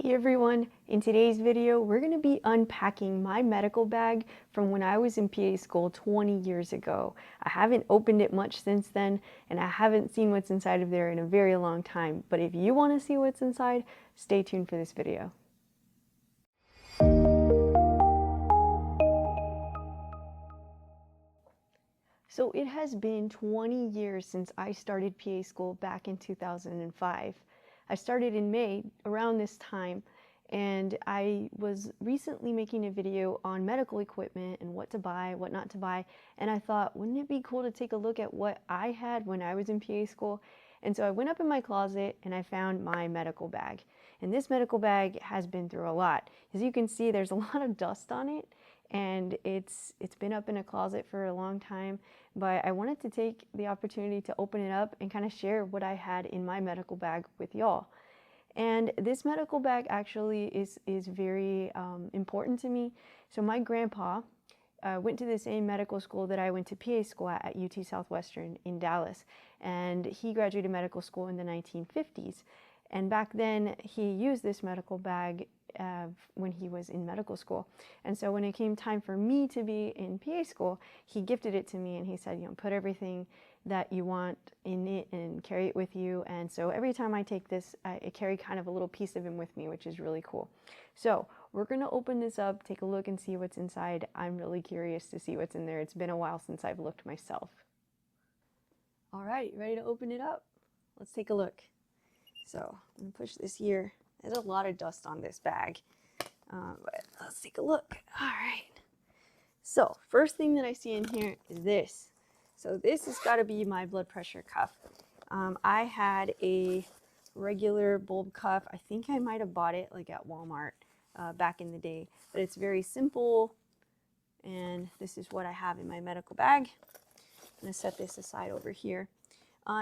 Hey everyone, in today's video we're going to be unpacking my medical bag from when I was in PA school 20 years ago. I haven't opened it much since then and I haven't seen what's inside of there in a very long time, but if you want to see what's inside, stay tuned for this video. So it has been 20 years since I started PA school back in 2005. I started in May around this time, and I was recently making a video on medical equipment and what to buy, what not to buy, and I thought, wouldn't it be cool to take a look at what I had when I was in PA school? And so I went up in my closet and I found my medical bag. And this medical bag has been through a lot. As you can see, there's a lot of dust on it, and it's been up in a closet for a long time, but I wanted to take the opportunity to open it up and kind of share what I had in my medical bag with y'all. And this medical bag actually is very important to me. So my grandpa went to the same medical school that I went to PA school at UT Southwestern in Dallas, and he graduated medical school in the 1950s. And back then he used this medical bag when he was in medical school. And so when it came time for me to be in PA school, he gifted it to me and he said, you know, put everything that you want in it and carry it with you. And so every time I take this, I carry kind of a little piece of him with me, which is really cool. So we're gonna open this up, take a look and see what's inside. I'm really curious to see what's in there. It's been a while since I've looked myself. All right, ready to open it up? Let's take a look. So I'm gonna push this here. There's a lot of dust on this bag, but let's take a look. All right. So first thing that I see in here is this. So this has got to be my blood pressure cuff. I had a regular bulb cuff. I think I might have bought it like at Walmart back in the day, but it's very simple. And this is what I have in my medical bag. I'm gonna set this aside over here.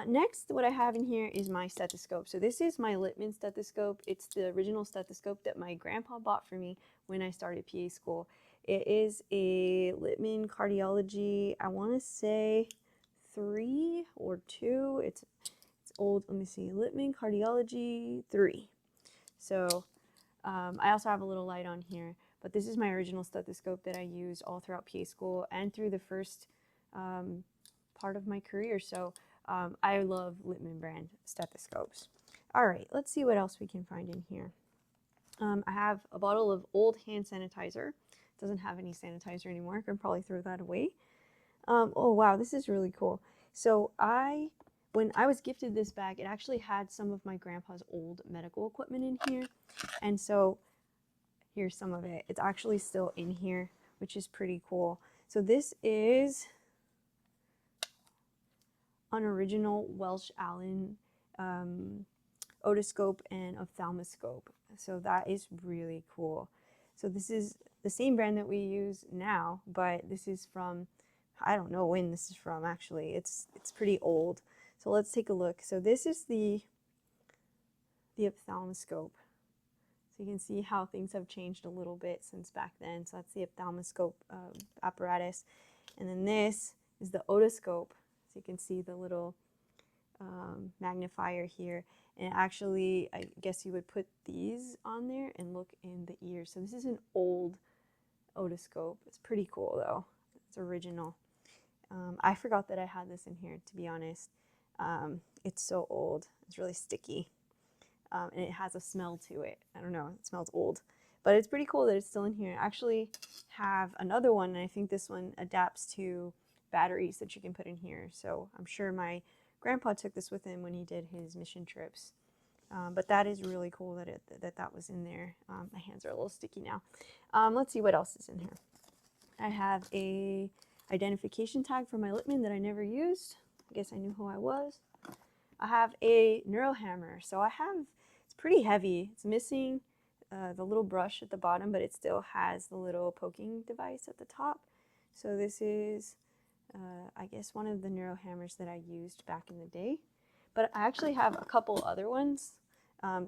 Next, what I have in here is my stethoscope. So this is my Littman stethoscope. It's the original stethoscope that my grandpa bought for me when I started PA school. It is a Littman Cardiology, I want to say 3 or 2. It's old. Let me see, Littman Cardiology 3. So I also have a little light on here, but this is my original stethoscope that I used all throughout PA school and through the first part of my career. So I love Littman brand stethoscopes. All right, let's see what else we can find in here. I have a bottle of old hand sanitizer. It doesn't have any sanitizer anymore. I can probably throw that away. Oh wow, this is really cool. So when I was gifted this bag, it actually had some of my grandpa's old medical equipment in here. And so here's some of it. It's actually still in here, which is pretty cool. So this is an original Welsh Allen otoscope and ophthalmoscope. So that is really cool. So this is the same brand that we use now, but this is from, I don't know when this is from actually. It's pretty old. So let's take a look. So this is the ophthalmoscope. So you can see how things have changed a little bit since back then. So that's the ophthalmoscope apparatus. And then this is the otoscope. So you can see the little magnifier here. And actually, I guess you would put these on there and look in the ears. So this is an old otoscope. It's pretty cool though. It's original. I forgot that I had this in here, to be honest. It's so old. It's really sticky. And it has a smell to it. I don't know, it smells old. But it's pretty cool that it's still in here. I actually have another one, and I think this one adapts to batteries that you can put in here. So I'm sure my grandpa took this with him when he did his mission trips. But that is really cool that that was in there. My hands are a little sticky now. Let's see what else is in here. I have a identification tag for my Littman that I never used. I guess I knew who I was. I have a neuro hammer. So it's pretty heavy. It's missing the little brush at the bottom, but it still has the little poking device at the top. So this is I guess one of the neuro hammers that I used back in the day. But I actually have a couple other ones.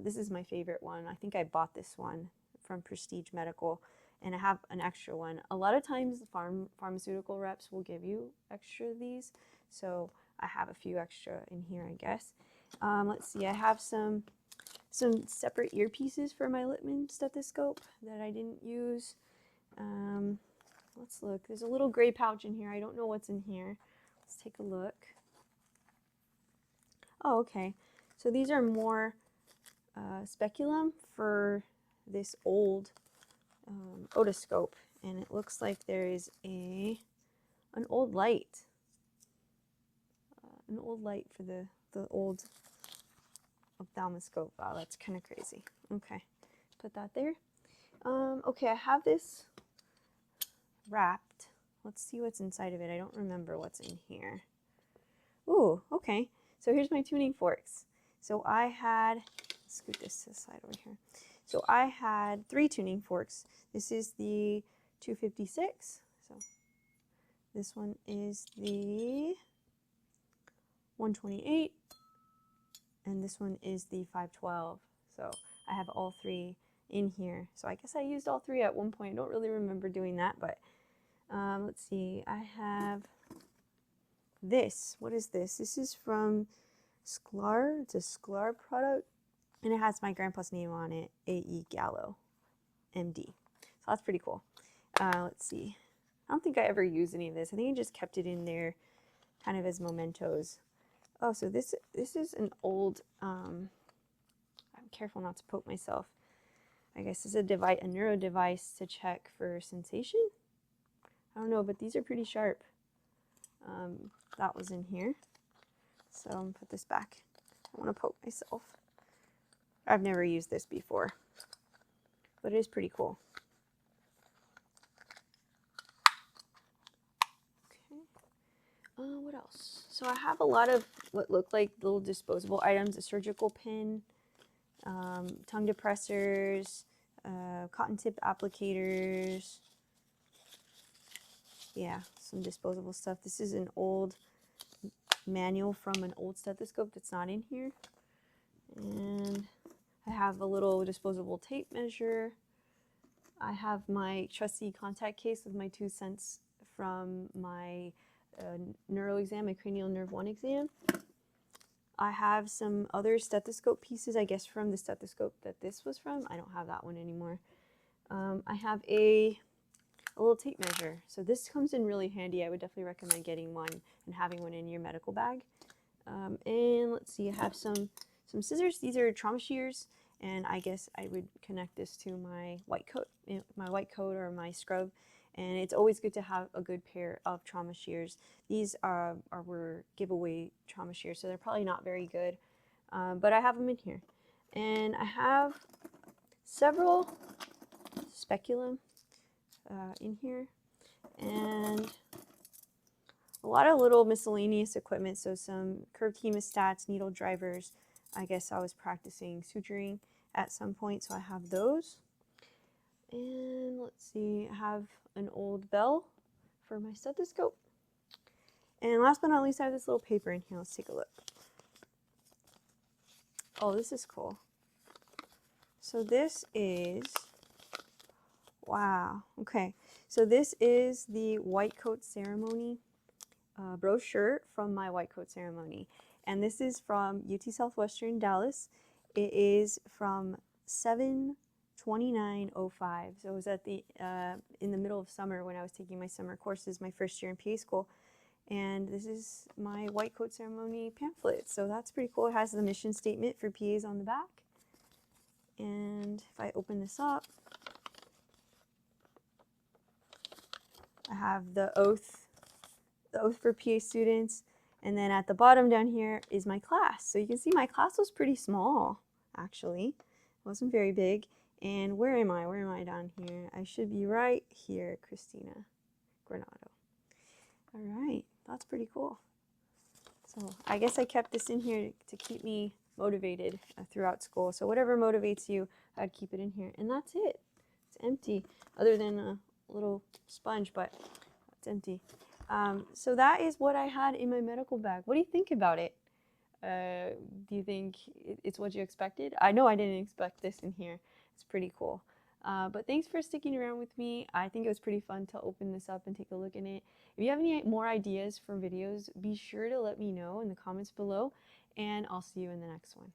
This is my favorite one. I think I bought this one from Prestige Medical, and I have an extra one. A lot of times pharmaceutical reps will give you extra of these, so I have a few extra in here, I guess. Let's see, I have some some separate earpieces for my Littman stethoscope that I didn't use. Let's look. There's a little gray pouch in here. I don't know what's in here. Let's take a look. Oh, okay. So these are more speculum for this old otoscope, and it looks like there is an old light. An old light for the old ophthalmoscope. Wow, that's kind of crazy. Okay, put that there. Okay, I have this wrapped. Let's see what's inside of it. I don't remember what's in here. Ooh, okay. So here's my tuning forks. So I had, let's scoot this to the side over here. So I had 3 tuning forks. This is the 256. So this one is the 128. And this one is the 512. So I have all 3 in here. So I guess I used all 3 at one point. I don't really remember doing that, but let's see. I have this. What is this? This is from Sklar. It's a Sklar product, and it has my grandpa's name on it, A.E. Gallo, MD. So that's pretty cool. Let's see. I don't think I ever used any of this. I think I just kept it in there kind of as mementos. Oh, so this is an old, I'm careful not to poke myself. I guess it's a device, a neuro device to check for sensation. I don't know, but these are pretty sharp. That was in here. So I'm gonna put this back. I want to poke myself. I've never used this before, but it is pretty cool. Okay. What else? So I have a lot of what look like little disposable items: a surgical pin, tongue depressors, cotton tip applicators. Yeah, some disposable stuff. This is an old manual from an old stethoscope that's not in here. And I have a little disposable tape measure. I have my trusty contact case with my 2 cents from my neuro exam, my cranial nerve 1 exam. I have some other stethoscope pieces, I guess from the stethoscope that this was from. I don't have that one anymore. I have a little tape measure. So this comes in really handy. I would definitely recommend getting one and having one in your medical bag. And let's see, I have some scissors. These are trauma shears, and I guess I would connect this to my white coat, or my scrub. And it's always good to have a good pair of trauma shears. These were giveaway trauma shears, so they're probably not very good, but I have them in here. And I have several speculum in here, and a lot of little miscellaneous equipment. So some curved hemostats, needle drivers. I guess I was practicing suturing at some point, so I have those. And let's see, I have an old bell for my stethoscope. And last but not least, I have this little paper in here. Let's take a look. Oh, this is cool. So this is, wow, okay. So this is the white coat ceremony brochure from my white coat ceremony. And this is from UT Southwestern Dallas. It is from 7/29/05. So it was at the in the middle of summer when I was taking my summer courses, my first year in PA school. And this is my white coat ceremony pamphlet. So that's pretty cool. It has the mission statement for PAs on the back. And if I open this up, I have the oath for PA students. And then at the bottom down here is my class. So you can see my class was pretty small, actually. It wasn't very big. And where am I? Where am I down here? I should be right here, Christina Granado. All right, that's pretty cool. So I guess I kept this in here to keep me motivated throughout school. So whatever motivates you, I'd keep it in here. And that's it. It's empty, other than a little sponge, but it's empty. So that is what I had in my medical bag. What do you think about it? Do you think it's what you expected? I know I didn't expect this in here. It's pretty cool. But thanks for sticking around with me. I think it was pretty fun to open this up and take a look in it. If you have any more ideas for videos, be sure to let me know in the comments below, and I'll see you in the next one.